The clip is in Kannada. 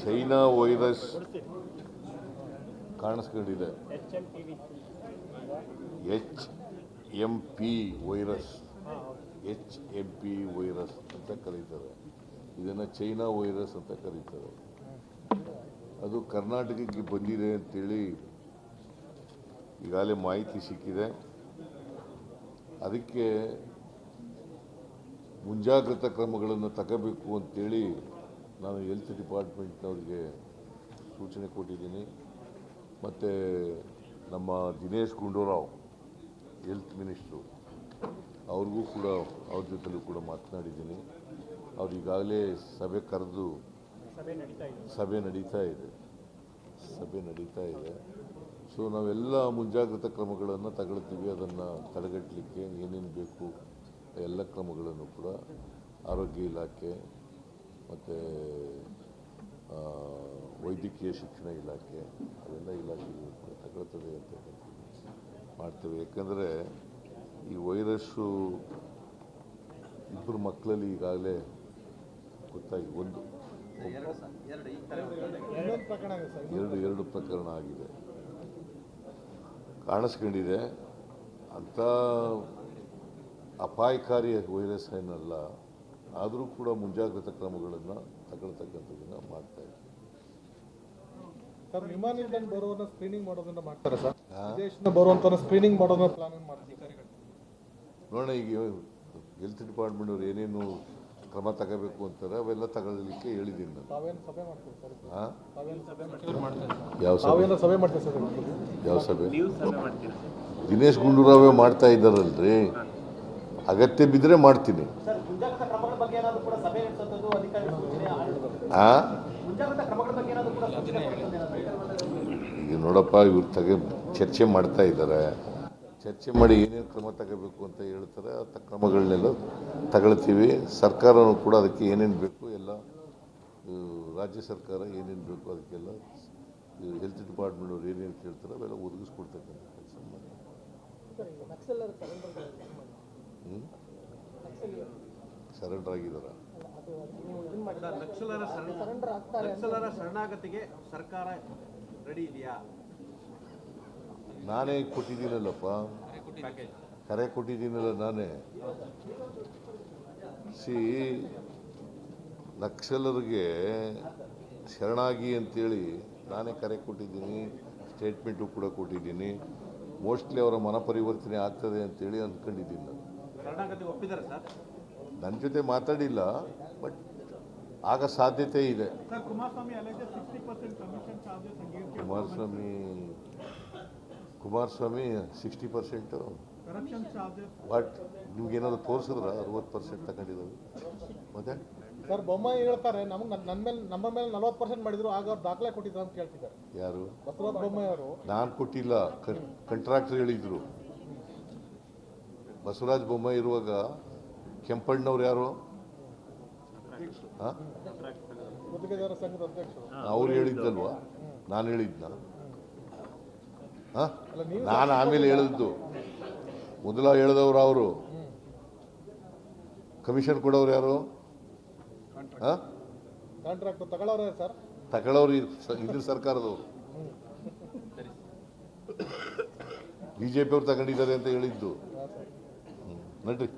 ಚೈನಾ ವೈರಸ್ ಕಾಣಿಸ್ಕೊಂಡಿದೆ. HMP ವೈರಸ್ ಅಂತ ಕರೀತಾರೆ. ಇದನ್ನು ಚೈನಾ ವೈರಸ್ ಅಂತ ಕರೀತಾರೆ. ಅದು ಕರ್ನಾಟಕಕ್ಕೆ ಬಂದಿದೆ ಅಂತೇಳಿ ಈಗಾಗಲೇ ಮಾಹಿತಿ ಸಿಕ್ಕಿದೆ. ಅದಕ್ಕೆ ಮುಂಜಾಗ್ರತಾ ಕ್ರಮಗಳನ್ನು ತಗೋಬೇಕು ಅಂತೇಳಿ ನಾನು ಹೆಲ್ತ್ ಡಿಪಾರ್ಟ್ಮೆಂಟ್ನವ್ರಿಗೆ ಸೂಚನೆ ಕೊಟ್ಟಿದ್ದೀನಿ. ಮತ್ತು ನಮ್ಮ ದಿನೇಶ್ ಗುಂಡೂರಾವ್ ಹೆಲ್ತ್ ಮಿನಿಸ್ಟ್ರು ಅವ್ರಿಗೂ ಕೂಡ ಅವ್ರ ಜೊತೆಲೂ ಕೂಡ ಮಾತನಾಡಿದ್ದೀನಿ. ಅವ್ರು ಈಗಾಗಲೇ ಸಭೆ ಕರೆದು ಸಭೆ ನಡೀತಾ ಇದೆ. ಸೊ ನಾವೆಲ್ಲ ಮುಂಜಾಗ್ರತಾ ಕ್ರಮಗಳನ್ನು ತಗೊಳ್ತೀವಿ. ಅದನ್ನು ತಡೆಗಟ್ಟಲಿಕ್ಕೆ ಏನೇನು ಬೇಕು ಎಲ್ಲ ಕ್ರಮಗಳನ್ನು ಕೂಡ ಆರೋಗ್ಯ ಇಲಾಖೆ ಮತ್ತು ವೈದ್ಯಕೀಯ ಶಿಕ್ಷಣ ಇಲಾಖೆ ಅವೆಲ್ಲ ಇಲಾಖೆಗಳು ಕೂಡ ತಗೊಳ್ತದೆ ಅಂತ ಮಾಡ್ತೇವೆ. ಯಾಕಂದರೆ ಈ ವೈರಸ್ಸು ಇಬ್ಬರು ಮಕ್ಕಳಲ್ಲಿ ಈಗಾಗಲೇ ಗೊತ್ತಾಗಿ ಎರಡು ಪ್ರಕರಣ ಆಗಿದೆ, ಕಾಣಿಸ್ಕೊಂಡಿದೆ. ಅಂಥ ಅಪಾಯಕಾರಿ ವೈರಸ್ ಏನಲ್ಲ, ಆದರೂ ಕೂಡ ಮುಂಜಾಗ್ರತಾ ಕ್ರಮಗಳನ್ನು ತಗೊಳ್ತಕ್ಕಂಥದ್ದನ್ನು ಮಾಡ್ತಾ ಇದ್ದೀವಿ. ಸರ್, ವಿಮಾನದಿಂದ ಬರುವನ್ನ ಸ್ಕ್ರೀನಿಂಗ್ ಮಾಡೋದನ್ನ ಮಾಡ್ತಾರೆ ಸರ್. ವಿದೇಶದಿಂದ ಬರುವಂತ ಸ್ಕ್ರೀನಿಂಗ್ ಮಾಡೋದನ್ನ ಪ್ಲಾನ್ ಮಾಡ್ತಾರೆ. ನೋಡೋಣ, ಈಗ ಹೆಲ್ತ್ ಡಿಪಾರ್ಟ್ಮೆಂಟ್ ಅವ್ರು ಏನೇನು ಕ್ರಮ ತಗೋಬೇಕು ಅಂತಾರೆ ಅವೆಲ್ಲ ತಗೊಳ್ಳಿಕ್ಕೆ ಹೇಳಿದ್ದೀನಿ ನಾನು. ಯಾವ ಸಭೆ? ದಿನೇಶ್ ಗುಂಡೂರಾವೇ ಮಾಡ್ತಾ ಇದ್ದಾರಲ್ರಿ, ಅಗತ್ಯ ಬಿದ್ದರೆ ಮಾಡ್ತೀನಿ. ಈಗ ನೋಡಪ್ಪ, ಇವ್ರು ಚರ್ಚೆ ಮಾಡ್ತಾ ಇದ್ದಾರೆ. ಚರ್ಚೆ ಮಾಡಿ ಏನೇನು ಕ್ರಮ ತಗೋಬೇಕು ಅಂತ ಹೇಳ್ತಾರೆ, ಆ ಕ್ರಮಗಳನ್ನೆಲ್ಲ ತಗೊಳ್ತೀವಿ. ಸರ್ಕಾರನೂ ಕೂಡ ಅದಕ್ಕೆ ಏನೇನು ಬೇಕು ಎಲ್ಲ, ರಾಜ್ಯ ಸರ್ಕಾರ ಏನೇನು ಬೇಕು ಅದಕ್ಕೆಲ್ಲ ಹೆಲ್ತ್ ಡಿಪಾರ್ಟ್ಮೆಂಟ್ ಅವ್ರು ಏನೇನು ಕೇಳ್ತಾರೆ ಅವೆಲ್ಲ ಒದಗಿಸ್ಕೊಡ್ತಕ್ಕಂಥ ಕೆಲಸ ಮಾಡಿ. ಸರೆಂಡರ್ ಆಗಿದ್ದಾರೆ. ನಕ್ಸಲರ ಶರಣಾಗತಿಗೆ ಸರ್ಕಾರ ರೆಡಿ ಇದೆಯಾ? ನಾನೇ ಕೊಟ್ಟಿದ್ದೀನಲ್ಲಪ್ಪ, ಕರೆ ಕೊಟ್ಟಿದ್ದೀನಲ್ಲ ನಾನೇ. ನಕ್ಸಲರಿಗೆ ಶರಣಾಗಿ ಅಂತೇಳಿ ನಾನೇ ಕರೆ ಕೊಟ್ಟಿದ್ದೀನಿ, ಸ್ಟೇಟ್ಮೆಂಟು ಕೂಡ ಕೊಟ್ಟಿದ್ದೀನಿ. ಮೋಸ್ಟ್ಲಿ ಅವರ ಮನ ಪರಿವರ್ತನೆ ಆಗ್ತದೆ ಅಂತೇಳಿ ಅಂದ್ಕೊಂಡಿದ್ದೀನಿ ನಾನು. ಶರಣಾಗತಿ ಒಪ್ಪಿದ್ದಾರೆ ಸರ್? ನನ್ನ ಜೊತೆ ಮಾತಾಡಿಲ್ಲ, ಬಟ್ ಆಗ ಸಾಧ್ಯತೆ ಇದೆ. ಕುಮಾರಸ್ವಾಮಿ 60% ಬಟ್ ನಿಮ್ಗೇನಾದ್ರು ತೋರಿಸಿದ್ರ 60% ತಗೊಂಡಿರೋದು? ಮತ್ತೆ ಸರ್, ಬೊಮ್ಮಾಯಿ ಹೇಳ್ತಾರೆ ನಮ್ಮ ಮೇಲೆ 40% ಮಾಡಿದ್ರು, ಆಗ ಅವ್ರು ದಾಖಲೆ ಕೊಟ್ಟಿದ್ರು ಅಂತ ಕೇಳ್ತಿದ್ದಾರೆ. ಯಾರು? ಬಸವರಾಜ ಬೊಮ್ಮಾಯಿ ಅವರು. ನಾನು ಕೊಟ್ಟಿಲ್ಲ, ಕಾಂಟ್ರಾಕ್ಟರ್ ಹೇಳಿದ್ರು. ಬಸವರಾಜ ಬೊಮ್ಮಾಯಿ ಇರುವಾಗ ಕೆಂಪಣ್ಣವ್ರು ಯಾರು? ಅವ್ರು ಹೇಳಿದ್ದಲ್ವಾ, ನಾನು ಹೇಳಿದ್ನ? ನಾನು ಆಮೇಲೆ ಹೇಳಿದ್ದು. ಮೊದಲ ಹೇಳಿದವರು ಅವರು. ಕಮಿಷನ್ ಕೊಡೋರು ಯಾರು? ತಗೊಳ್ಳೋರು ಇದ್ರ ಸರ್ಕಾರದವರು. ಬಿಜೆಪಿ ಅವ್ರು ತಗೊಂಡಿದ್ದಾರೆ ಅಂತ ಹೇಳಿದ್ದು. ನಡ್ರಿ.